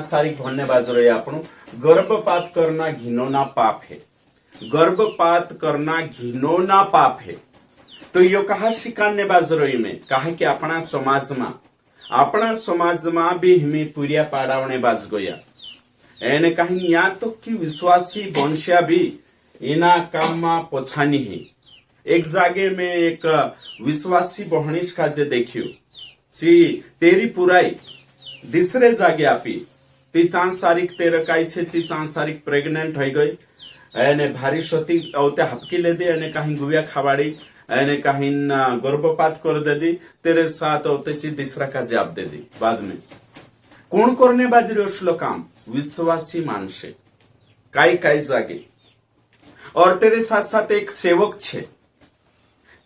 सारी भरने बाजू रही आपण गर्भपात करना घिनौना पाप है। गर्भपात करना घिनौना पाप है। तो यो कहा शिकाने बाजू रही में कहा कि अपना समाज में भी हमें पूरिया पाड़ावने बाज गया एने कहीं या तो कि विश्वासी वंशिया भी इना काम में पोछानी है। एक जागे में एक विश्वासी बहनिश का जे देखियो ची तेरी पुराई दूसरे जागे आपी ती 4 तारीख तेरे काई छे ची 4 तारीख प्रेग्नेंट हो गई एने भारी सती औते हपकी ले दी एने कहीं गुविया खावाड़ी एने कहीं गर्भपात कर दे दी तेरे साथ औते ची दूसरा का जवाब दे दी। बाद में कोण करने बाजरी असलो काम विश्वासी मानसे काई जागे और तेरे साथ साथ एक सेवक छे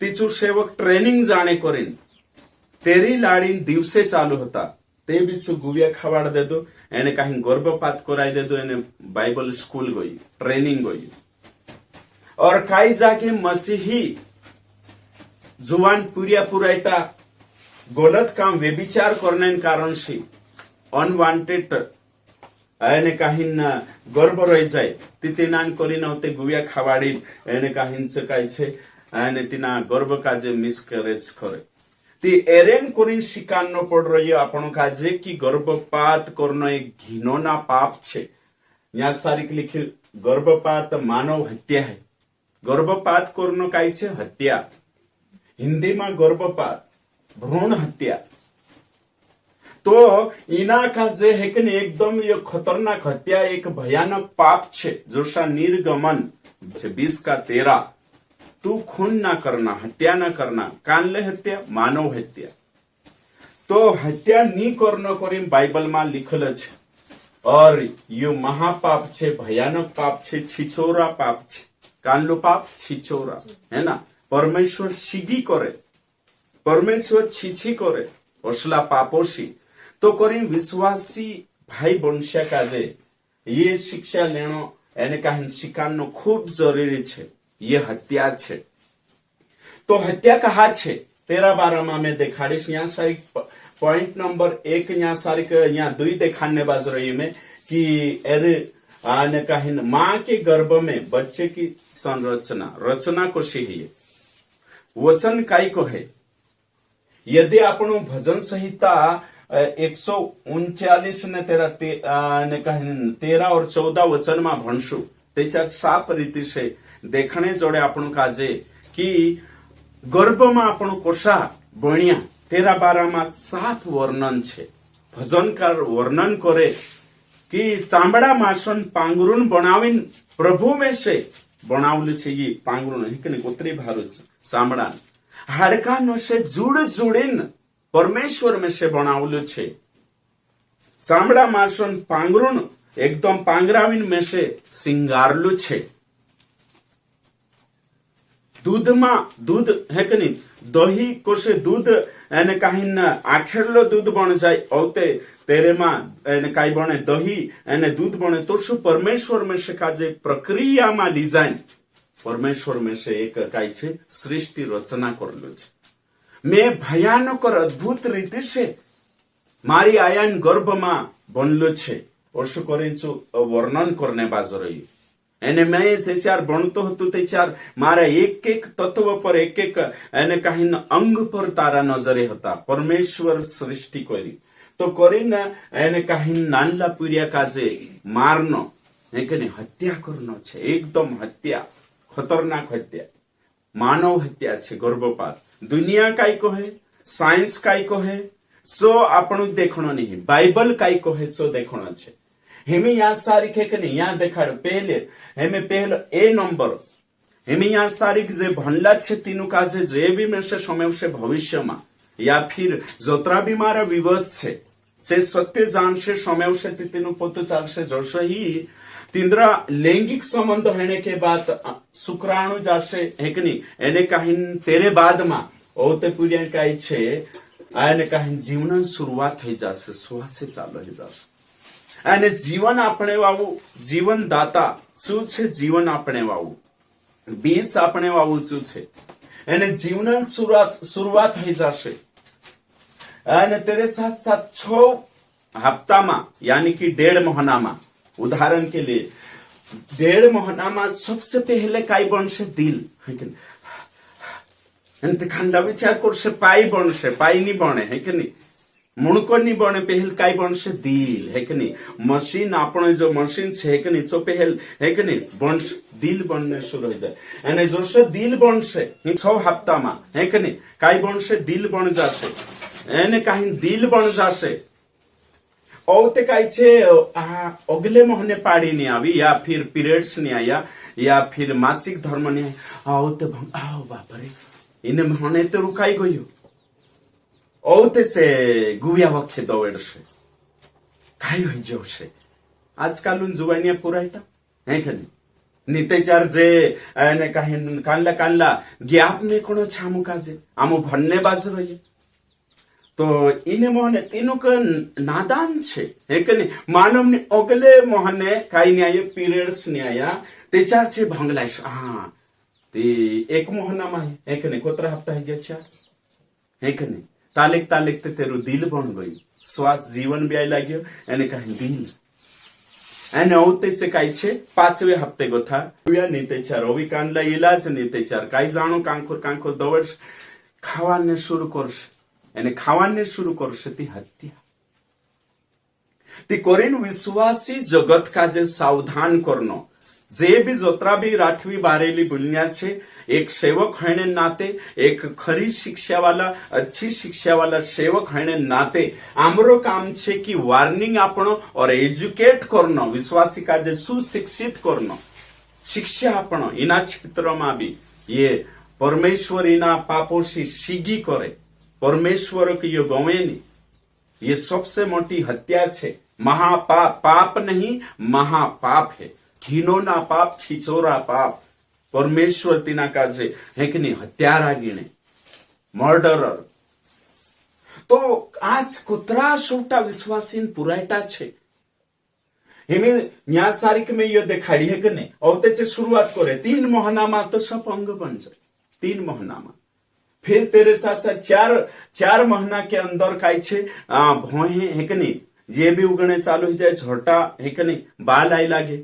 तीचू सेवक ट्रेनिंग जाने करीन तेरी लाड़ीन दिवसे चालू होता ते बीचू गुविया खवाड़ दे दो एने कहीं गर्भपात कराई दे दो एने बाइबल स्कूल गई ट्रेनिंग गई। और काई जागे मसीही जुवान पुराइटा गलत काम व्यभिचार करने कारण से अनवांटेड एने कहीं गर्भ रही जाए तिनान करी नते गुविया खावाड़ी एने कहीं से कई छे एने तिना गर्भ काजे मिसकैरेज करे ती एरेन करीन शिकानो पड़ रही है आपण काजे कि गर्भपात करना एक घिनौना पाप छे। यहाँ सारिक लिखी गर्भपात मानव हत्या है। गर्भपात करना काई छे हत्या हिंदी में गर्भपात भ्रूण हत्या। तो इना का जे है कि एकदम ये खतरनाक हत्या एक भयानक पाप छे जोशा निर्गमन 20 का 13 तू खून ना करना हत्या ना करना कानले हत्या मानव हत्या। तो हत्या नी करना करी बाइबल में लिखल छे और यो महापाप छे भयानक पाप छे छिछोरा पाप छे कानलो पाप छिछोरा है ना। परमेश्वर सीगी करे परमेश्वर छीछी करे असला पापोशी तो करी विश्वासी भाई वंशिया काजे ये शिक्षा लेनो एने कहीं शिकानो खूब जरूरी छे। ये हत्या छे तो हत्या कहा छे 13-12 में मैं देखाड़ीश। यहाँ सारी पॉइंट नंबर 1 यहाँ सारी यहाँ 2 देखाने बाज रही में कि एरे आने कहीं माँ के गर्भ में बच्चे की रचना को है वचन काई को है। यदि आपण भजन संहिता 139 ने 13 और 14 वचन में भणशु तेच्या साफ रीति से देखने जोड़े आपण काजे कि गर्भ में आपण कोशा बनिया 13-12 में साफ वर्णन छे। भजनकार वर्णन करे कि चामड़ा मासन पांगरून बनावीन प्रभु में से बनावलु छे। ये पांगरून है कोतरी भारू चामड़ा हाड़का नो से जुड़ीन परमेश्वर में से बनावलु छे। चामड़ा मासन पांगरून एकदम पांगरावीन में से सिंगारलु छे। दूध है कि नहीं दही को से दूध एने कहीं आखेरलो दूध बन जाए औते तेरे मां एने काई बने दही एने दूध बने तो शु परमेश्वर में से काजे प्रक्रिया में ली जाए परमेश्वर में से एक काई छे सृष्टि रचना करलो छे। मैं भयानक और अद्भुत रीति से मारी आयन गर्भ में बनलो छे और शु करीचु वर्णन करने बाज रही एने मैं से चार बनतो हतो ते चार मारा एक तत्व पर एक एने कहीं अंग पर तारा नजरे होता परमेश्वर सृष्टि करी तो करी ना एने कहीं नानला पुरिया काजे मारनो है कि नहीं हत्या करनो छे एकदम हत्या खतरनाक हत्या मानव हत्या छे गर्भपात। दुनिया काई को है साइंस काई को है सो आपण देखणो नहीं बाइबल काई को है सो देखणो छे। हेमे यहाँ सारी के नहीं यहाँ देखाड़ पहले हेमे पहले ए नंबर हेमे यहाँ सारी जे भंडला छे तीनों काजे जे भी में से समय से भविष्य में या फिर जोतरा भी मारा विवश छे से सत्य जान से समय से तीनों पोतो चाल से जैसे ही तिंद्रा लैंगिक संबंध होने के बाद शुक्राणु जासे है कि नहीं एने कहीं तेरे बाद में ओते पूरी कई छे आने कहीं जीवन शुरुआत થઈ જશે શ્વાસે ચાલુ થઈ જશે અને જીવન આપણે વાવું જીવન દાતા શું છે જીવન આપણે વાવું બીજ આપણે વાવું શું છે અને જીવન शुरुआत થઈ જશે અને તેરે સાથ સાથ 6 हफ्तामा यानी कि 1.5 महीनामा, उदाहरण के लिए 1.5 महीनामा सबसे पहले काई बनसे दिल है कि एनते खानला विचार करसे पाई बनसे, पाई नहीं बने है कि नहीं, मुणको नहीं बने, पहल काई बनसे दिल है कि नहीं, मशीन आपण जो मशीन है कि नहीं, जो पहल है कि नहीं बनस दिल बनने शुरू हो जाए, एने जो से दिल बनसे 6 हफ्तामा है कि नहीं, काई बनसे दिल बन जासे, एने कहीं दिल बन जासे औते काई छे अगले महीने पाड़ी नहीं आवी, या फिर पीरियड्स नहीं आया, या फिर मासिक धर्म नहीं आया, औते आओ बापरे इन महीने तो रुकाई गयो, औते से गुया वखे दौड़ से काई हो जो से आजकाल जुवानिया पुराइटा है कि नहीं, नितेचार जे ने कहीं कानला कानला ज्ञाप ने कोनो छामु काजे आमु भन्ने बाज रही, तो इने मोहने तीनों का नादान छे है कि नहीं, मानव ने अगले मोहने काई नहीं आया, पीरियड्स नहीं आया, ते चार छे भंगलाइश हाँ ते 1 महीना में है कि नहीं, कोतरा हफ्ता है जे है कि नहीं, तालिक तालिक ते तेरू दिल बन गई, श्वास जीवन भी आई लाग्यो, एने कहीं दिल एने औते से काई छे 5वें हफ्ते को था या नीते चार ओवी कानला इलाज नीते चार काई जानो कांखुर कांखुर दौड़ खावाने शुरू करश, एने खावाने शुरू करश ती हत्या ती कोरिन विश्वासी जगत का जे सावधान करनो, जे भी जोत्रा भी राठवी बारेली बुनिया छे, एक सेवक होने नाते, एक खरी शिक्षा वाला अच्छी शिक्षा वाला सेवक होने नाते आमरो काम छे कि वार्निंग आपनो और एजुकेट करनो, विश्वासी का जे सुशिक्षित करनो, शिक्षा आपनो इना क्षेत्र में भी ये परमेश्वर इना पापों से सीगी करे, परमेश्वर की ये गवेनी, ये सबसे मोटी हत्या छे, महापाप, पाप नहीं महापाप है, घिनौना पाप, छिचोरा पाप, परमेश्वर तिना का जे है कि नहीं हत्यारा गिणे, मर्डरर। तो आज कुतरा छोटा विश्वासीन पुरायटा छे, हिमे न्या सारिक में ये देखाड़ी है कि नहीं, और ते शुरुआत करे 3 महीना में तो सब अंग बन जाए, 3 महीना में, फिर तेरे साथ साथ 4 महीना के अंदर काई छे भोहे है कि नहीं, ये भी उगने चालू हो जाए, छोटा है कि नहीं, बाल आई लागे,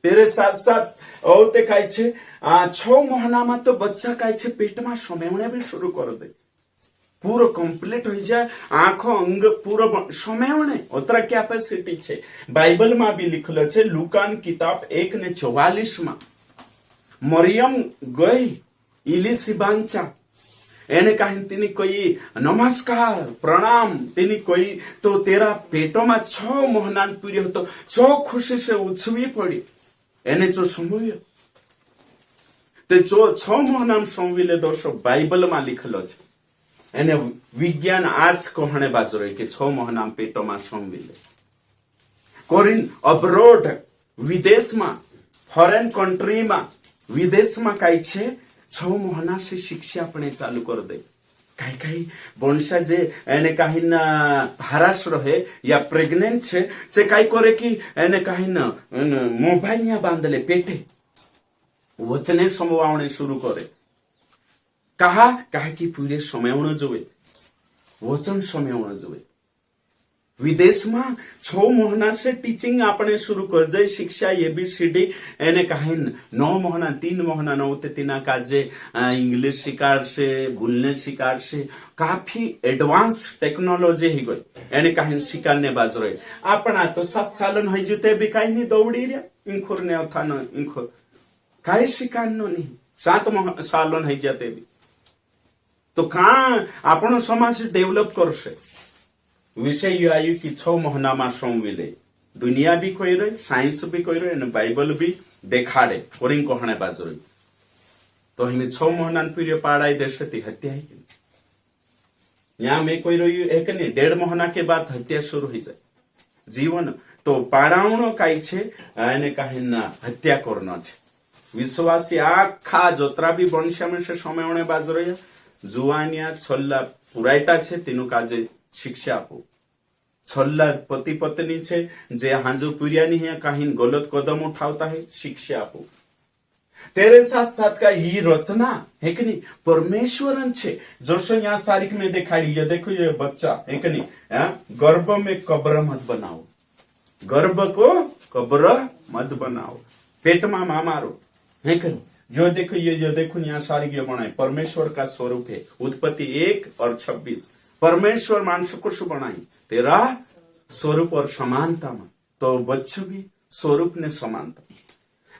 तेरे साथ साथ औते काई छे 6 महीना में तो बच्चा काई छे पेट में समेवणे भी शुरू कर दे, पूरा कंप्लीट हो जाए, आंखों अंग पूरा समेवणे उतरा कैपेसिटी छे। बाइबल में भी लिखलो छे, लूकान किताब 1:44 में मरियम गई इलिसिबांचा, एने कहीं तिनी कोई नमस्कार प्रणाम, तिनी कोई तो तेरा पेटों में 6 महीना पूरी हो तो 6 खुशी से उछवी पड़ी, एने जो समूह ते जो 6 महीना संविले दोस्तों बाइबल में लिखलो छे, एने विज्ञान आज कहने बाजू रही कि 6 महीना पेटों में संविले। कोरिन अब्रोड विदेश में, फॉरेन कंट्री में, विदेश में काई छे 6 महीना से शिक्षा अपने चालू कर दे, कहीं कहीं वंशा जे एने कहीं न हरास रहे या प्रेग्नेंट छे से काई करे कि एने कहीं न मोबाइल या बांधले पेटे वचने समवावणे शुरू करे, कहा कि पूरे समयवण जोए, वचन समयवण जोए। विदेश में 6 महीना से टीचिंग आपने शुरू कर दे, शिक्षा ABCD एने कहीं 9 महीना 3 महीना नौते तिना का जे इंग्लिश शिकार से बोलने शिकार से काफी एडवांस टेक्नोलॉजी ही गई, एने कहीं शिकारने बाज रहे, अपना तो 7 सालन हो जते भी कहीं नहीं दौड़ी रहा, इंखुर ने था न इंखुर कहीं शिकार नहीं, 7 सालन हो जाते भी तो कहाँ अपनो समाज डेवलप कर से। विषय यह आयु कि 6 महीना में संविले, दुनिया भी कोई रहे, साइंस भी कोई रहे, बाइबल भी देखाड़े कोरिंग कहने बाज रही, तो हमें 6 महीना पीरियड पाड़ाई देश से हत्या है कि यहाँ में कोई रही है कि नहीं, 1.5 महीना के बाद हत्या शुरू हो जाए जीवन, तो पाड़ावणो काई छे एने कहीं न हत्या करना छे। विश्वासी आखा जोतरा भी वंश में से समयवणे बाज रही जुआनिया छल्ला पुरायटा छे, तीनों काजे शिक्षा आपो, छल्ला पति पत्नी छे जे हांजो पुरियानी है कहीं गलत कदम उठावता है, शिक्षा आपो। तेरे साथ साथ का ही रचना है कि नहीं परमेश्वरन छे। जोशो यहाँ सारिक में दिखाई, ये देखो ये बच्चा है कि नहीं, गर्भ में कब्र मत बनाओ, गर्भ को कब्र मत बनाओ, पेट में मारो है कि नहीं। जो देखो ये देखो यहाँ सारिक ये बनाए परमेश्वर का स्वरूप है। उत्पत्ति 1:26 परमेश्वर मानुष्य को शु बनाई तेरा स्वरूप और समानता में, तो बच्चो भी स्वरूप ने समानता।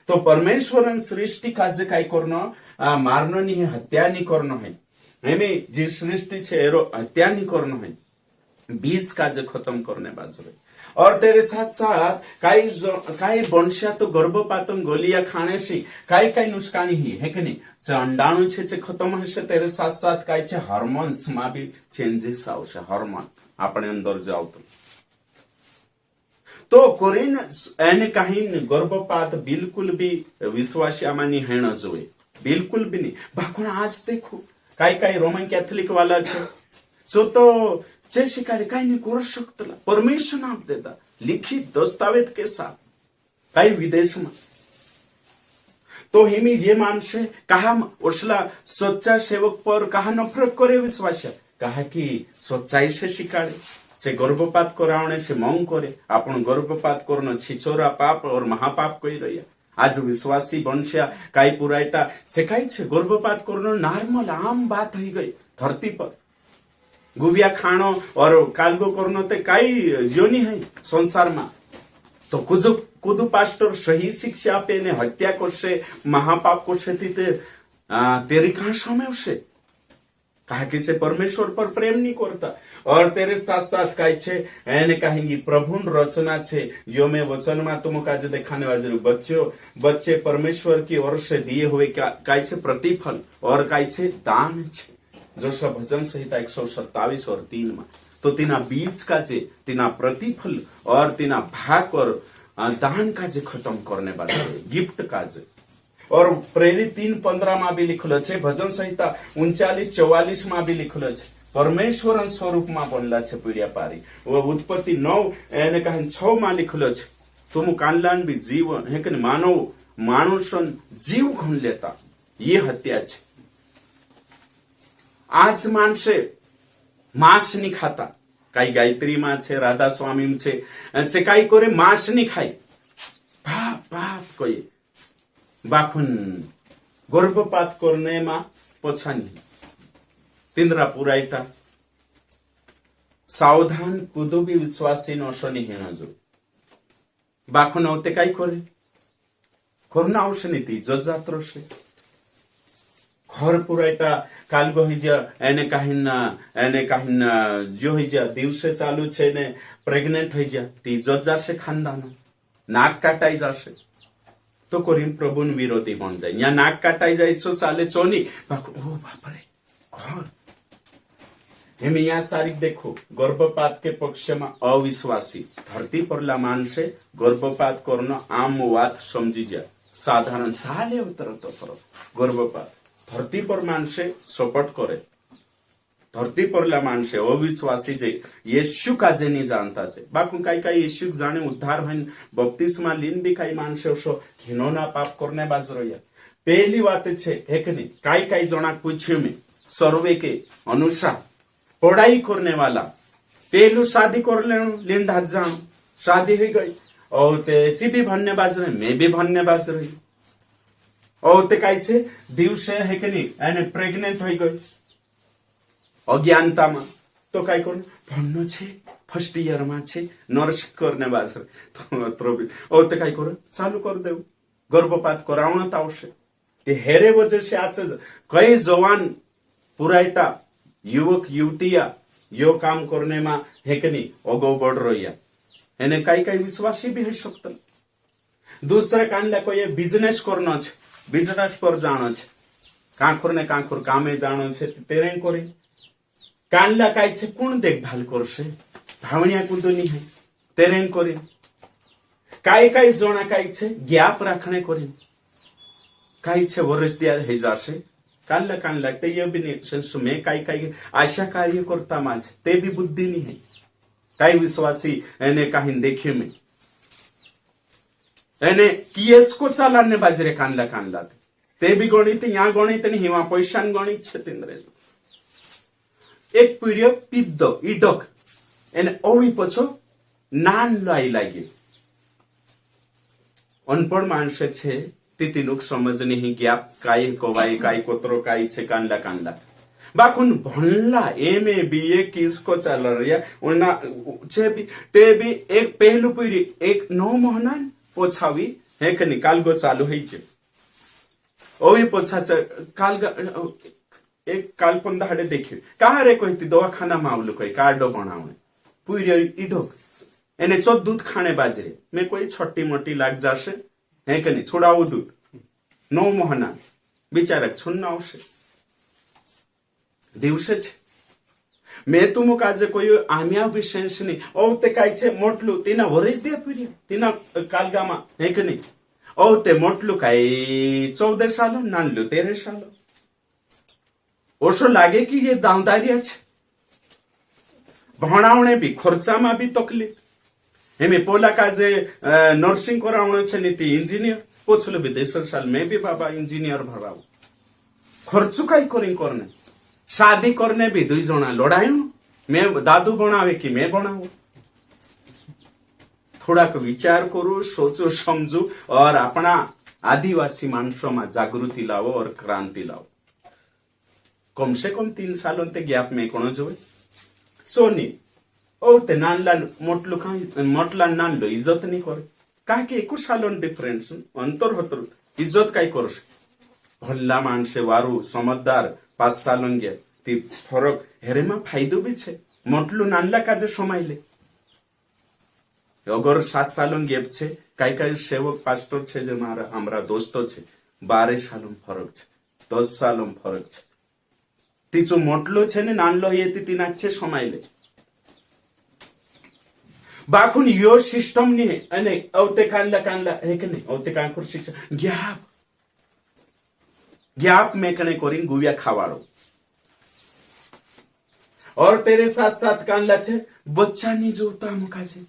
तो परमेश्वर सृष्टि कार्य काय करनो मारनो नहीं है, हत्या नहीं करनो है, हमें जी सृष्टि छे एरो हत्या नहीं करनो है, बीज कार्य खत्म करने बाजू है। और तेरे साथ साथ काई वंशा तो गर्भपातम गोलिया खाने से काई नुस्कानी ही है कि नहीं, अंडाणु छे खत्म हशे। तेरे साथ साथ काई छे हार्मोन्स में भी चेंजेस आवशे, हार्मोन अपने अंदर जाओ तो कोरीन एने कहीं गर्भपात बिल्कुल भी विश्वासियामानी हेण जोए, बिल्कुल भी नहीं। बाकुण आज देखो काई रोमन कैथोलिक वाला छे जो तो जे शिकारे काही नहीं करू शकतला, परमिशन आप देता लिखित दस्तावेज के साथ काही विदेश में। तो हिमी ये मानसे कहा उसला सच्चा सेवक पर कहा नफरत करे विश्वास, कहा कि सच्चाई से शिकारे से गर्भपात करावणे से मंग करे, आपण गर्भपात करनो छिचोरा पाप और महापाप कही रही। आज विश्वासी वंशा काई पुरायटा से काई छे गर्भपात करनो नॉर्मल आम बात हो गई धरती पर। गुबिया खानो और कालगो करनो ते काई जोनी है संसार में। तो कुदु पास्टर सही शिक्षा पे ने हत्या करसे महापाप करसे तेरी कहां समय उसे कहा कि से परमेश्वर पर प्रेम नहीं करता। और तेरे साथ साथ काई छे एने कहेंगी प्रभुन रचना छे जो मैं वचन में तुम काजे दिखाने वाले बच्चे परमेश्वर की ओर से दिए हुए काई छे प्रतिफल और काई छे दान छे। जो सब भजन संहिता 127 और 3 में तो तिना बीज का जे तिना प्रतिफल और तिना भाग और दान का जे खत्म करने वाले गिफ्ट का जे। और प्रेरित 3:15 में भी लिखल छे, भजन संहिता 39:44 में भी लिखल छे परमेश्वर स्वरूप में बनला छे पीड़िया पारी। वो उत्पत्ति 9:6 में लिखल छे तुम कानलान भी जीव है कि मानव मानुषन जीव घन लेता, ये हत्या छे। आज मानसे मांस नहीं खाता, काई गायत्री मां छे राधा स्वामी छे काई करे मांस नहीं खाई, बाप बाप कोई बाखुन गर्भपात करने में पछानी तिंद्रा पुराइटा सावधान कुदो भी विश्वासी नशनी हेना जो बाखुन होते काई करे करना आवश्य नीति जजात्रो से घर पुराइटा कालगो हिजा एने काहिन जो हिजा दिवसे चालू छे ने प्रेग्नेंट हिजा ती जजा से खानदान नाक काटाई जासे तो करीम प्रभुन विरोधी बन जाए। या नाक काटाई जाए तो चाले चोनी ओ बाप रे घर हम यहाँ सारी देखो गर्भपात के पक्ष में अविश्वासी धरती पर ला मानसे गर्भपात करना आम बात समझी जा साधारण चाले उतर तो गर्भपात धरती पर मानसे सपोर्ट करे, धरती पर ला मानसे अविश्वासी जे यीशु का जे नहीं जानता छे बाकू काई यीशु जाने उद्धार भइन बपतिस्मा लीन भी काई मानसे उसो घिनौना पाप करने बाज रहिया। पहली बात छे एक नहीं काई जना पूछे में सर्वे के अनुसार पढ़ाई करने वाला पहलू शादी कर लीन ढात जान शादी हो गई और ते भी भन्ने बाज रहे मैं भी भन्ने बाज रही और ते काई छे दिवसे है कि नहीं एने प्रेग्नेंट हो गई अज्ञानता में तो काई कर भन्नो छे फर्स्ट ईयर में छे नर्स करने बाज तो और ते काई कर चालू कर दे गर्भपात कराउन त आवश्यक ते हेरे वजह से आज कई जवान पुराइटा युवक युवतिया यो काम करने में है कि नहीं अगो बढ़ रही है एने काई विश्वासी भी है सकता। दूसरे कान कोई बिजनेस करना छे बिजनेस पर जानो छे कांखुर ने कांखुर कामे जानो छे तेरे करे कानला काई छे कोण देखभाल करसे भावनिया कुदो नहीं है तेरे करे काई जोना काई छे गैप रखने करे काई छे वर्ष दिया है जासे कानला ते ये भी नहीं सेंस में काई आशा कार्य करता माज ते भी बुद्धि नहीं है काई विश्वासी एने काहिन देखे में एने किएस को चालाने बाजरे कानला ते भी गणित या गणित नहीं वहां पैसा गणित छे तिंद्रे एक पीरियड पिद्द इडक एने ओवी पछो नान लाई लागे अनपढ़ माणस छे तितिनुक समज नहीं गॅप काय कोवाई काय कोतरो काय छे कांडला कांडला बाकुन भणला एमए बीए किसको चल रहा उना छे भी ते भी एक पहलू पीढ़ी एक 9 महीना पोछावी है कनी काल गो चालू है छे ओही पोछा काल एक काल पंदा हडे देखियो कहा रे कहती दवाखाना मावलू कोई कार्डो बनावे पूरी इडोक एने चो दूध खाने बाजरे मैं कोई छोटी मोटी लाग जासे है कनी छोड़ाऊ दूध 9 महीना बिचारक छुन्ना आवशे दिवसे छे मैं तुम काजे कोई आम्या विशेष नहीं ओ ते काय छे मोटलू तीना वरेज दे पूरी तीना कालगामा है कनी ओ ते मोटलू काय 14 साल नानलू 13 साल ओशो लागे कि ये दावदारिया छे भणावणे भी खर्चा में भी तकलीफ हेमे पोला काजे नर्सिंग करावणे छे नीति इंजीनियर पोछलो भी 10 साल मैं भी बाबा इंजीनियर भराव खर्चु काय करिंग करने शादी करने भी 2 जना लड़ायू मैं दादू बनावे कि मैं बनाऊ थोड़ा को विचार करो सोचो समझो और अपना आदिवासी मानसों में जागृति लाओ और क्रांति लाओ कम से कम 3 सालों ते गैप में कोण जोए सोनी ओ ते नानला मोटलू का मोटला नानलो इज्जत नहीं करे का के 21 सालों डिफरेंस अंतर होतर इज्जत काय करस भल्ला मानसे वारू समझदार 5 सालों गे ती फरक हेरेमा फायदो भी छे मोटलू नानला काजे समाइले अगर 7 सालों गेप छे काय काय सेवक पास्टर छे जे मारा हमरा दोस्तो छे 12 सालों फरक छे 10 सालों फरक छे तीचो मोटलो छे ने नानलो ये तीना छे समाइले बाकुन यो सिस्टम नि अने औते कानला है के नहीं औते कांखुर शिक्षा गैप में कने कोरिंग गुविया खावाड़ो और तेरे साथ साथ कानला छे बच्चा नहीं जोता मुका छे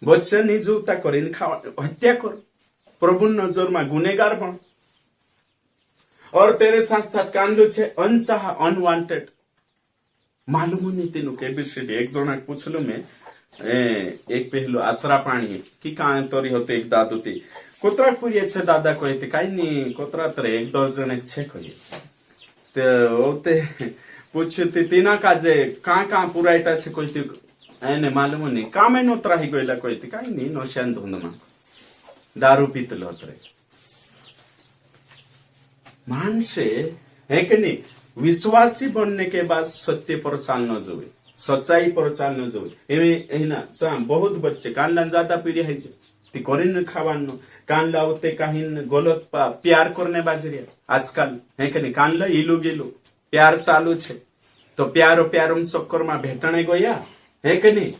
बच्चा नहीं जोता करिन खावा हत्या कर प्रभु नजर में गुनेगार बन और तेरे साथ साथ कानलो छे अनचाह अनवांटेड मालूम नहीं तेनु के एबीसीडी एक जना पूछलो मैं एक पहलू आसरा पाणी की कां तोरी होते एक दादू ती कोतरा पुरिये छे दादा कहते काई नहीं कोतरा तरे 1 दर्जन छे कही ते ओते पूछती तीना काजे का पुराइटा छे कहती एने मालूम नहीं कामे नो त्राही गइला कहती काई नहीं नोशान धुंदमा दारू पीतलो तरे मानसे है कि नहीं विश्वासी बनने के बाद सत्य पर चालना जोए सच्चाई पर चालना जोए एमे ना बहुत बच्चे कानला ज्यादा पीढ़ी है ती करिन खावानो कानला उते काहिन गलत प्यार करने बाजरिया आजकल है कि नहीं कानला इलू गेलू प्यार चालू छे तो प्यारो चक्कर में भेटने गया है कि नहीं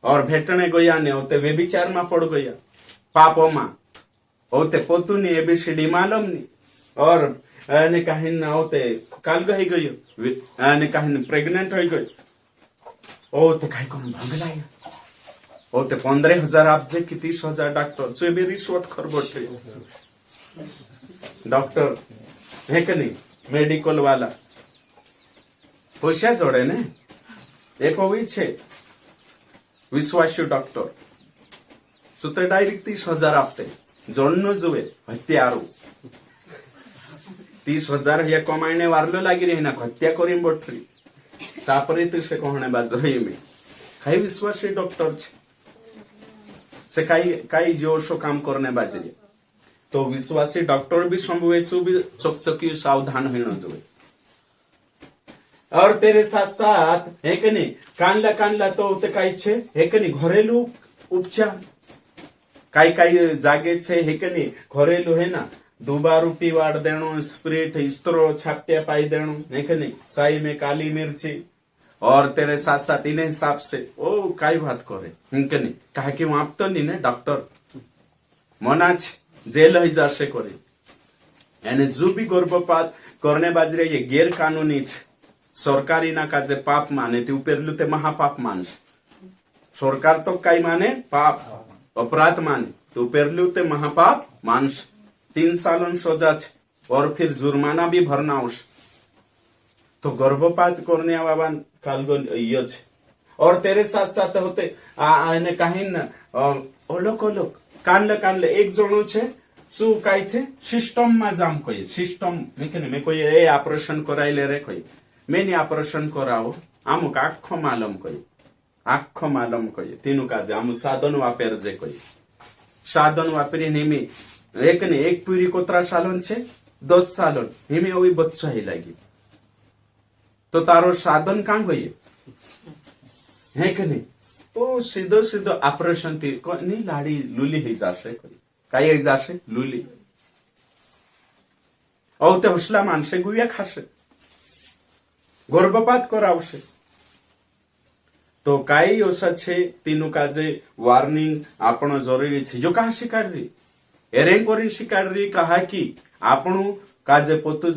और भेटने गया ने उते व्यभिचार में पड़ गया पापो में उते पोतु नहीं एबीसीडी मालूम नहीं और ने कहीं होते काल गई गयो ने कहीं प्रेग्नेंट हो गई ओ ते कहीं कौन भंगलाया ओ ते 15,000 आप जे कि 30,000 डॉक्टर जो भी रिश्वत खरबोटे डॉक्टर है कि नहीं मेडिकल वाला पैसा जोड़े ने एक होई छे विश्वासी डॉक्टर सुते डायरेक्ट 30,000 आपते जोड़नो जुए हत्यारो 30,000 या कमाने वारलो लागी रही ना हत्या करी बोठरी सापरित से कहने बाजरही में कई विश्वासी डॉक्टर से कई जोशो काम करने बाजरी तो विश्वासी डॉक्टर भी संभवे भी चकचकी सावधान होना जोए और तेरे साथ साथ है कि नहीं कानला तो ते कई छे है कि नहीं घरेलू उपचार कई जागे छे है कि नहीं घरेलू है ना दुबारू पीवाड़ देनो स्प्रिट इस्त्रो छाप्या पाई देनो है कि नहीं चाय में काली मिर्ची और तेरे साथ साथ इन्हें हिसाब से ओ काई बात करे है नहीं कहा कि वहां तो नहीं ना डॉक्टर मना जेल ही जासे करे यानी जो भी गर्भपात करने बाजरे ये गैर कानूनी सरकारी ना काजे पाप माने ती उपेरलू ते महापाप मानस सरकार तो काई माने पाप अपराध माने तो उपेरलू ते महापाप मानस 3 सालन सजा छे और फिर जुर्माना भी भरना होश। तो गर्भपात करने बाबा कालगो यो छे और तेरे साथ साथ होते आने कहीं न ओलोक ओलोक कानले एक जणो छे શું કાય છે સિસ્ટમમાં જામ કહીએ સિસ્ટમ મેં કોઈ એ ઓપરેશન કરાયેલે રે કઈ મેં ઓપરેશન કરાવો અમુક આખો માલમ કહીએ તેનું કાજે આમ સાધન વાપેર જે કહીએ સાધન વાપરીને એમ એક ને એક પૂરી કોતરા સાલન છે 10 સાલન એમ એવી બચ્ચા હી લાગી તો તારો સાધન કાં ગયે હે કે નહીં તો સીધો ઓપરેશન થી ની લાડી લૂલી હઈ જાશે કાંઈ જાશે લૂલી તે હુસલા માનશે ગુયા ખાશે ગર્ભપાત કરાવશે તો કાંઈ ઓછા છે તેનું કાજે વોર્નિંગ આપણો જરૂરી છે જો કાં શીખાડરી એરેન કરી શીખાડરી કહા કે આપણું કાજે પોતું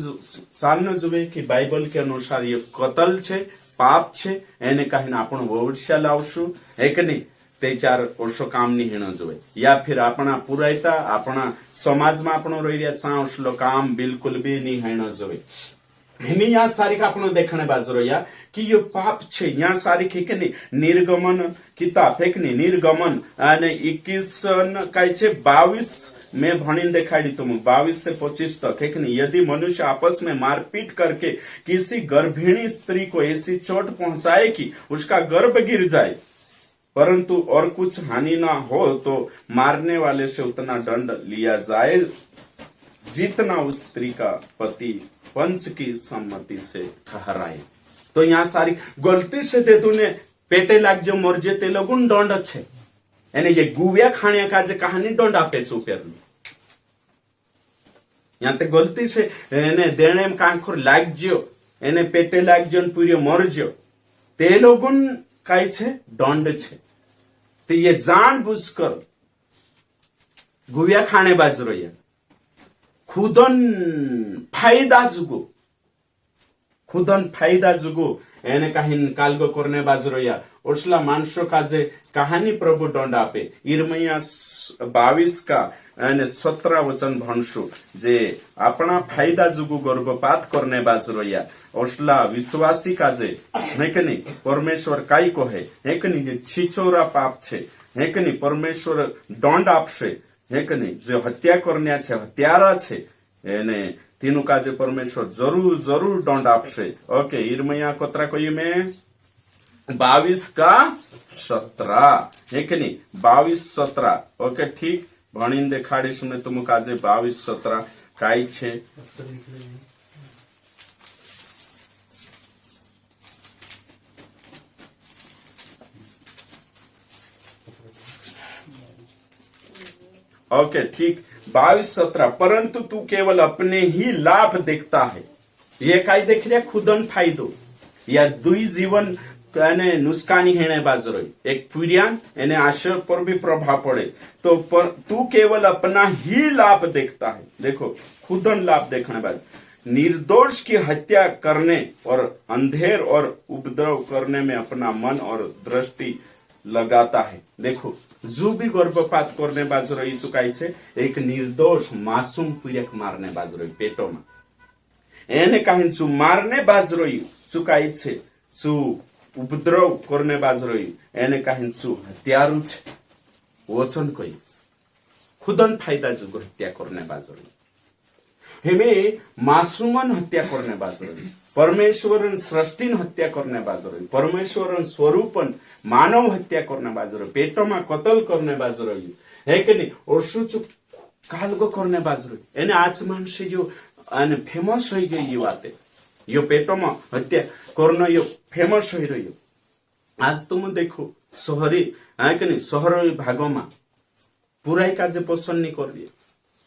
સામને જુએ કે બાઇબલ કે અનુસાર એ કતલ છે પાપ છે એને કહીને આપણું ભવિષ્ય લાવશું હે કે નહીં તે 4 વર્ષો કામ નહીં હેણો જોવે યા फिर આપણા પુરાયતા આપણા સમાજમાં આપણો રહી રહ્યા ચાંસલો કામ બિલકુલ બી નહીં હેણો જોવે એની यहाँ सारिक આપણો દેખણે બાજરો યા कि यो पाप છે यहाँ सारिक है કે નહીં નિર્ગમન કિતાબ है કે નહીં નિર્ગમન અને 21 કાય છે 22 में भणीन दिखाई तुम 22 से 25 तक है कि नहीं यदि मनुष्य आपस में मारपीट करके किसी गर्भिणी स्त्री को ऐसी चोट पहुंचाए कि उसका गर्भ गिर जाए परंतु और कुछ हानि ना हो तो मारने वाले से उतना दंड लिया जाए जितना उस स्त्री का पति पंच की सम्मति से ठहराए। तो यहाँ सारी गलती से दे तूने पेटे लाग जो मरजे ते लोगुन दंड छे એને જે ગુવ્યા ખાણ્યા કાજે કહાની દંડ આપે છે ઉપરનું यहाँ ते गलती से એને દેણે કાંખોર લાગજો એને પેટે લાગજો ને પૂર્યો મરજો તે લોગુન કાય છે દંડ છે તે ये जानबूझकर ગુવ્યા ખાણે બાજ રહ્યા ખુદન फायदा जुगो એને કહીન કાલગો કરને બાજ રહ્યા ઓછલા માણસો કાજે કહાની પ્રભુ દંડ આપે ઈર્મયા 22 का અને 17 વચન ભણશું જે આપણા ફાયદા जुगो गर्भपात करने बाज રહ્યા ઓછલા વિશ્વાસી કાજે હે કે નહીં પરમેશ્વર કાઈ કહે હે કે નહીં જે છીચોરા પાપ છે હે કે નહીં પરમેશ્વર દંડ આપશે હે કે નહીં જે હત્યા કરન્યા છે હત્યારા છે એને तीनों काजे परमेश्वर जरूर दंड आपसे। ओके इर्मया कोतरा कोई में 22 का 17 है कि नहीं 22-17 ओके ठीक भणीन देखाड़ी सुने तुम काजे 22-17 काई छे ओके ठीक 22-17 परंतु तू केवल अपने ही लाभ देखता है ये काई देख रहा खुदन फायदो या दुई जीवन नुस्कानी हेणे बाजरो एक पुरियान एने आशय पर भी प्रभाव पड़े तो तू केवल अपना ही लाभ देखता है। देखो खुदन लाभ देखने बाद निर्दोष की हत्या करने और अंधेर और उपद्रव करने में अपना मन और दृष्टि लगाता है। देखो जो भी गर्भपात करने बाजू रही चुकाई छे एक निर्दोष मासूम पुरक मारने बाजू रही पेटो में एने कहीं चू मारने बाजू रही चुकाई छे चू उपद्रव करने बाजू रही एने कहीं चू हत्यारू छे वचन कोई खुदन फायदा जुगो हत्या करने बाजू रही हेमे मासूमन हत्या करने बाजू रही परमेश्वरन सृष्टिन हत्या करने बाजू रही परमेश्वरन स्वरूपन मानव हत्या करने बाजू रही पेटो में कतल करने बाजू रही है कि नहीं और शुचु कालगो करने बाजू रही एने आचमान से जो फेमस हो गई ये बातें यो पेटो में हत्या करना यो फेमस हो रही आज तुम देखो शहरी है कि नहीं शहरी भागों में पुराई काजे पसंद नहीं कर दिए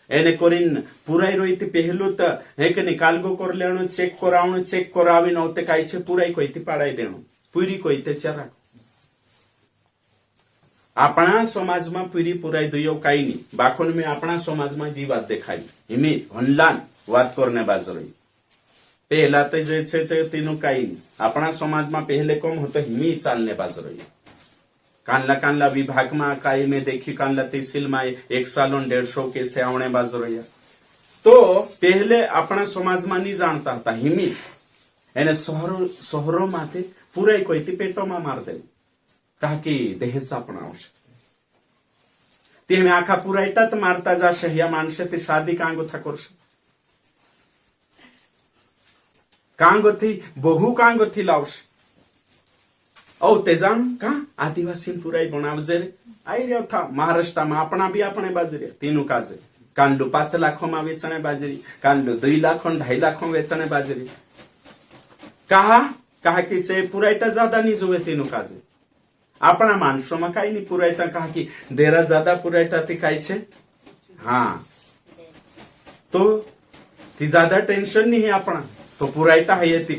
એને કરીને પુરાઈ રોઈતી પહેલું તો હે કે નહીં કાલગો કર લેણો ચેક કરાવીને આવતે કાઈ છે પુરાઈ કોઈથી પાડાઈ દેણો પૂરી કોઈતે ચરા આપણા સમાજમાં પૂરી પુરાઈ દયો કાઈ નહીં બાકોને મેં આપણા સમાજમાં જી વાત દેખાઈ હિમી હનલાન વાત કરને બાજુ રહી પહેલા તો જે છે તેનું કાઈ નહીં આપણા સમાજમાં પહેલે કોમ હતો હિમી ચાલને બાજુ રહી कानला विभाग में काई में देखी कानला तहसील में 1 साल 150 के से आवणे बाजू रहा तो पहले अपना समाज में नहीं जानता था हिमी एने शहरों माते पूरा कोई पेटो में मार दे ताकि दहेज अपना ते में आखा पूरा इटत मारता जाशे या मानसे ते शादी कांगो था करशे कांगो थी बहु कांगो थी लावशे औ ते जान का आदिवासी पूरा बनावजे रे आई रे था महाराष्ट्र में अपना भी अपने बाजरे तीनों काजे कांडू 5 लाखों में वेचने बाजरी कांडू 2 लाख 2.5 लाख वेचने बाजरी कहा कि चे पुराइटा ज्यादा नहीं जुए तीनों काजे अपना मानसों में कहीं नहीं पुराइटा कहा कि देरा ज्यादा पुराइटा थी कहीं छे हाँ तो थी ज्यादा टेंशन नहीं है अपना तो पुराइटा है ये थी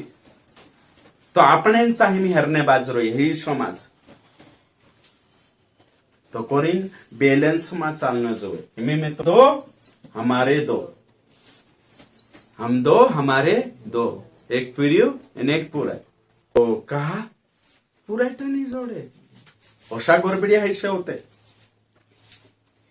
तो अपने चाहिए हरने बाजरो यही समाज तो कोरिन बैलेंस में चलना जो में तो दो हमारे दो हम दो हमारे दो एक पीरियो एक पूरा तो कहा पूरा नहीं जोड़े ओषा गोरबड़िया है होते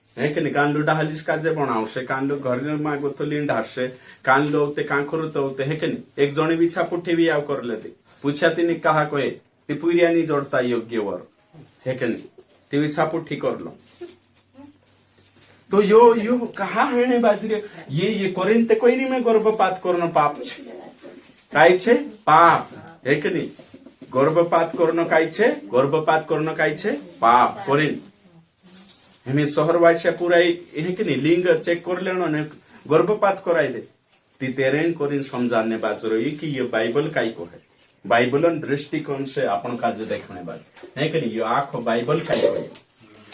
है कि नहीं कांडू डाहलिस काजे बनावशे कांडू घर में गोथली ढासे कांडो होते कांखरू तो होते है कि नहीं एक जने बिछा पुठी भी आव कर लेते पूछा तीन कहा कोई ती पूरिया नहीं जोड़ता योग्य वर है कि नहीं ती बिछा पुठी कर लो तो यो कहा है ने बाजरे ये कोरिन ते कोई नहीं में गर्भपात करनो पाप छे काई छे पाप है कि नहीं गर्भपात करनो काई छे गर्भपात करनो काई छे पाप कोरिन हमें शहर वासिया पूरा है कि नहीं लिंग चेक कर लेनो ने गर्भपात कराई दे ती तेरेन कोरिन समझाने बाजरो कि ये बाइबल काई को है बाइबल दृष्टिकोण से अपन काज देखने बाद है कि नहीं यो आखो बाइबल काई को है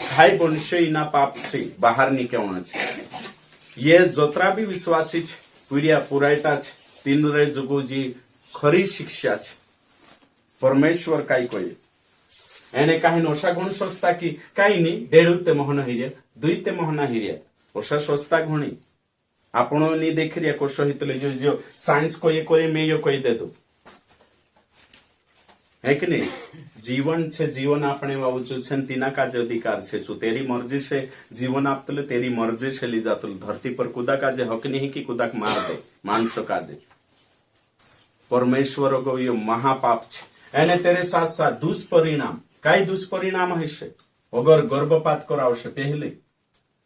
भाई बंशे इना पाप से बाहर निकलना छे ये जोतरा भी विश्वासी छे पूरिया पुराइटा छे तीन रे जुगु जी खरी शिक्षा छे परमेश्वर काई कोई एने काहे ओषा गुण सस्ता की काई नी डेढ़ते मोहन हिरिया दुईते मोहना हिरिया ओषा सस्ता गुणी आपण नी देख रिया को सहित जो साइंस को ये कोई मैं यो कोई दे दो है कि नहीं जीवन छे जीवन आपने वावुचु छे तीना का जो अधिकार छे छु तेरी मर्जी से जीवन आपतले तेरी मर्जी से ली जातुल धरती पर कुदा का जे हक नहीं कि कुदाक मार दे मानुष्य का जे परमेश्वर को ये महापाप छे एने तेरे साथ साथ दुष्परिणाम काई दुष्परिणाम है से अगर गर्भपात करावशे पहले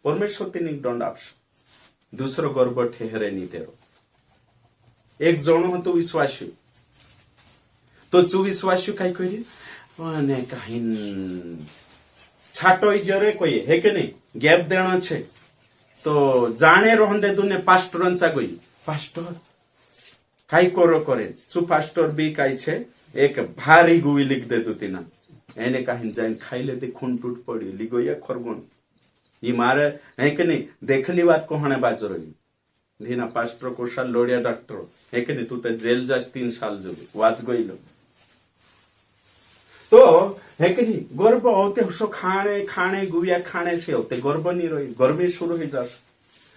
परमेश्वर तीन दंड आपशे दूसरो गर्भ ठहरे नहीं तेरो एक जणो तो विश्वासी तो चु विश्वासी काई करी अने काहीन छाटो जरे कोई है कि नहीं गैप देना छे तो जाने रोहन दे दुने पास्टरंचा गई पास्टर काई करो करे चु पास्टर भी काई छे एक भारी गुई लिख दे दु तीना एने काहीन जाइन खाइले दे खून टूट पड़ी लिगोया खरगोन ये मारे है कि नहीं देखली बात को हने बाजो रही धीना पास्टर को साल लोडिया डॉक्टर है कि नहीं तू तो जेल जास 3 साल जो वाच गईलो तो है कि नहीं गर्भ होते उसो खाने खाने गुया खाने से होते गर्भ नहीं रही गर्मी शुरू हो जाए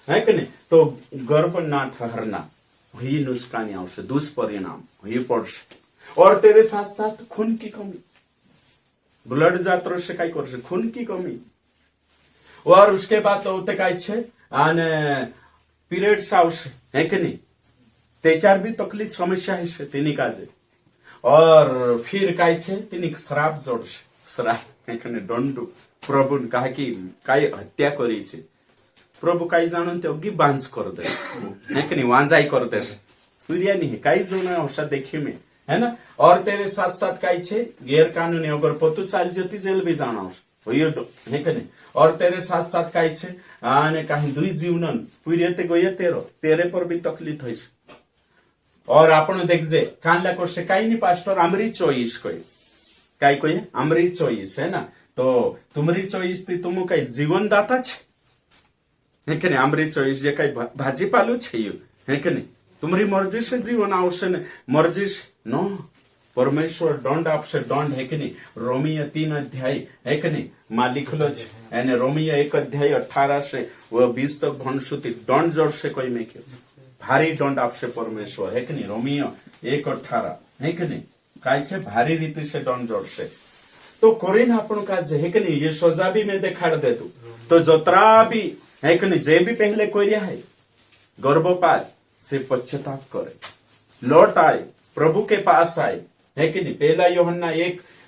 है कि नहीं तो गर्भ ना ठहरना वही नुकसान आवश्य दुष्परिणाम वही पड़से और तेरे साथ साथ खून की कमी ब्लड जात्रो से कई कर खून की कमी और उसके बाद तो होते कई छे आने पीरियड्स आवश्य है कि नहीं तेचार भी तकलीफ समस्या है तीनी काजे और फिर काई छे तीनी श्राप जोड़से श्राप एखने दंडु प्रभु कहा कि काई हत्या करी छे प्रभु काई जानते अगी बांझ कर दे है कि नहीं वांजाई कर दे पूरिया नहीं है काई जो ना औषध देखी में है ना और तेरे साथ साथ काई छे गैर कानूनी अगर पतु चाल जोती जेल भी जाना है कि नहीं और तेरे साथ साथ काई छे आने कहीं दुई जीवनन पूरियते गये तेरे पर भी तकलीफ है और आपण देखजे कानला को से काई नहीं पास्टर आमरी चॉइस कोई काई कोई आमरी चॉइस है ना तो तुम्हारी चॉइस थी तुम कई जीवन दाता छे है कि नहीं आमरी चॉइस ये कई भाजी पालू छे यू है कि नहीं तुम्हारी मर्जी से जीवन आवश्य ने मर्जी से नो परमेश्वर दंड आपसे दंड है कि नहीं रोमियो 3 अध्याय है कि नहीं मां लिखलो छे एने रोमियो 1 अध्याय 18 से वो 20 तक भनसुती दंड जोर से कोई में क्यों भारी दंड आपसे परमेश्वर है कि नहीं रोमियो 1:18 है कि नहीं काय छे भारी रीति से दंड जोड़ से तो कोरिन आपण का है कि नहीं ये सजा भी मैं दिखाड़ दे तू तो जोतरा भी है कि नहीं जे भी पहले कोई है गर्भपात से पश्चाताप करे, लौट आए, प्रभु के पास आए, है कि नहीं। पहला यूहन्ना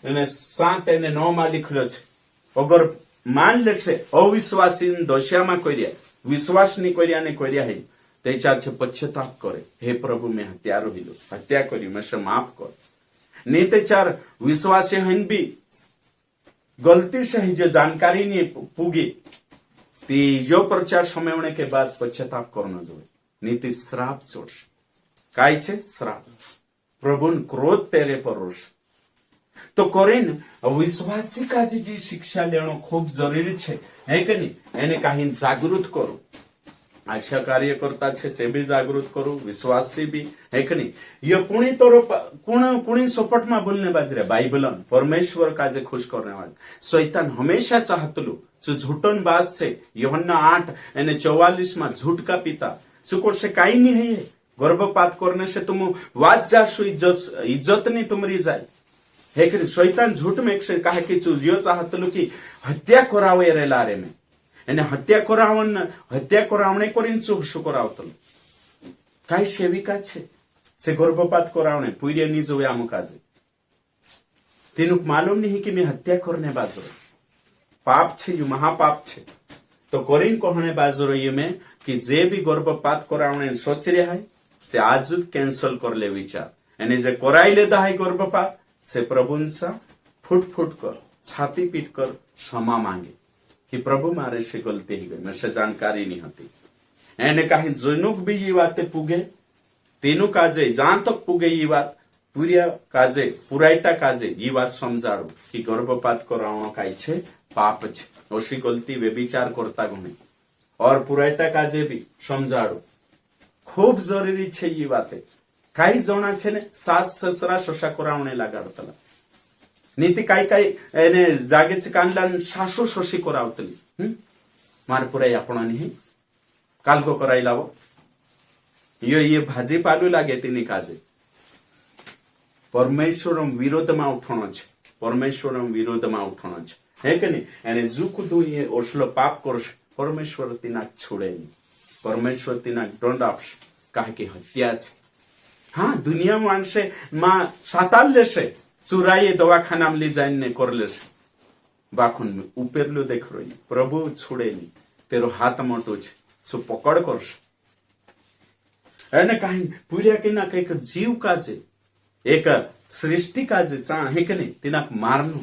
1:7-9 में लिखलो छे। अगर मान लेशे अविश्वासी दशाમાં કર્યા, विश्वास नहीं કર્યા ने કર્યા है, त्याच्यार छे पश्चाताप करे, हे प्रभु मैं हत्या रहिलो, हत्या करी, मसे माफ कर। नहीं त्याच्यार विश्वास हन भी गलती से ही जो जानकारी नहीं पुगी ती जो प्रचार समयवणे के बाद पश्चाताप करनो जोईए, नहीं ती श्राप जोड़शे। काय छे? श्राप। प्रभुन क्रोध तेरे पर रोष। तो करीन विश्वासी काजे जी शिक्षा लेणो खूब जरूरी छे, है कि नहीं। एने काही जागृत करो, आशा कार्यकर्ता छे से भी जागृत करो, विश्वासी भी, है कि नहीं। ये कुणी तोरो कुणी सोपट में बोलने बाजरे बाइबलन परमेश्वर काजे खुश करने वाले। शैतान हमेशा चाहतलू जो झूठन बात से यूहन्ना 8:44 में झूठ का पिता चुको से काही नहीं है। गर्भपात करने से तुम वाद जाशो, इज्जत नहीं तुम्हारी जाए, है कि शैतान झूठ में एक कहा कि यो चाहतलू कि हत्या करावे रे लारे में, એને હત્યા કરાવણે કરીને શું કરાવતલું। કાઈ સેવિકા છે से गर्भपात करावणे पूरे नहीं जो आम काजे तेनुक मालूम नहीं कि मैं हत्या करने बाजरो पाप छे, यू महापाप छे। तो करीन कहने बाजरो ये में कि जे भी गर्भपात करावणे सोच रहा है से आज कैंसल कर ले विचार, एने जे कराई लेता है गर्भपात से प्रभुंसा फुट फुट कर छाती पीट कर क्षमा मांगे कि प्रभु मारे से गलती ही गई, मेरे से जानकारी नहीं होती। एने कहीं जुनुक भी ये बातें पुगे तेनु काजे जान तक पुगे ये बात पूरा काजे पुराइटा काजे ये बात समझाड़ो कि गर्भपात करावणो काई छे पाप छे, ओशी गलती व्यभिचार करता गुणे और पुराइटा काजे भी समझाड़ो खूब जरूरी छे। ये बातें काई जणा छे ने सास ससरा शोषा करावणे लागाडतला नीति काई काई एने जागे छे कानलान सासू शोषी करावतली मार पुराई आपणा नहीं काल को कराई लावो ये भाजी पालू लागे तेनी काजे परमेश्वर विरोध में उठणो छे, परमेश्वर विरोध में उठणो छे, है कि नहीं। एने जुकुदू ये ओसलो पाप करशे परमेश्वर तीना छोड़े नहीं, परमेश्वर तीना दंड आपशे कहे कि हत्या छे। हाँ दुनिया मानसे मां साताल लेशे चुराई दवाखाना में ली जाने कर लेशे बाखुन में उपेरलो देख रही प्रभु छोड़े नहीं, तेरो हाथ मोटो छे सो पकड़ करशे। एने कहीं पूरा के ना कई जीव काजे एक सृष्टि काजे है कि नहीं तिनाक मारनु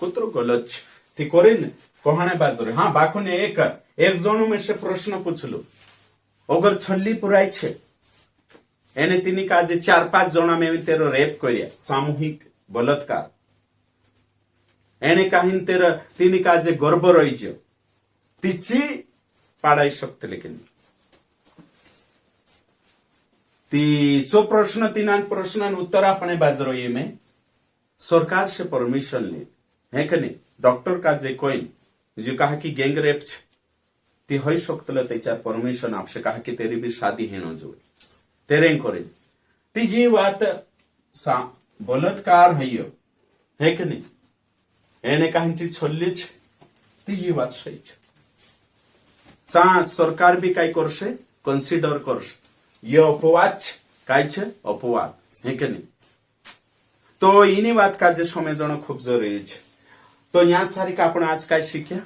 कुतरो गलत छे ती करीन कहणे बाजरे। हाँ बाको ने एक जणो में से प्रश्न पूछलो अगर छल्ली पुराई छे एने तिनी काजे 4-5 जणा में तेरो रेप कर्या सामूहिक बलात्कार एने कहीं तेरा तिनी काजे गर्भ रही जो तिची पाड़ाई सकते लेकिन ती जो प्रश्न तीना प्रश्न उत्तर अपने बाजरो ये में सरकार से परमिशन ले, है कि नहीं। डॉक्टर का जे कोई जो कहा कि गैंग रेप छे ती होई सकतले तेचार परमिशन आपसे कहा कि तेरी भी शादी हेनो जो तेरे करे ती ये बात बलात्कार है कि नहीं एने कहीं छोल्ली छे ती ये बात सही छे। चा सरकार भी कई करशे कंसीडर करशे ये अपवाद काय छे अपवाद, है कि नहीं। तो इनी बात का जे समझणो खूब जरूरी छे। तो यहाँ सारी का आपण आज काय शिक्या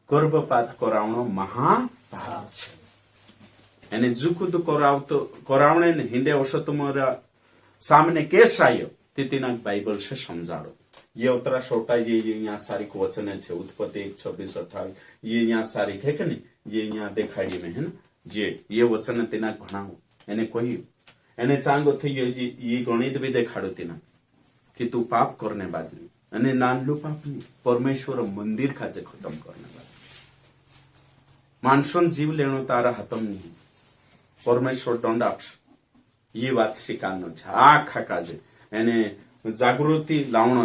गर्भपात करावणो महापाप छे एने जुकुद करावतो करावणे ने हिंडे ओशो तुम्हारा सामने केस आयो तिना बाइबल से समझाड़ो। ये उतरा छोटा ये यहाँ सारी को वचन है उत्पत्ति 1:26-28 ये यहाँ सारी है कि नहीं ये यहाँ देखाड़ी में है ना ये वचन तिना भणावो एने कही एने चांगो थी ये गणित भी देखाड़ो तिना कि तू पाप करने बाजरी अने नानलू पाप नहीं परमेश्वर मंदिर खाजे खत्म करने बाजरी मानसन जीव लेनो तारा हतम नहीं परमेश्वर दंड आपश ये बात शिकानो छे आखा काजे एने जागृति लावणो।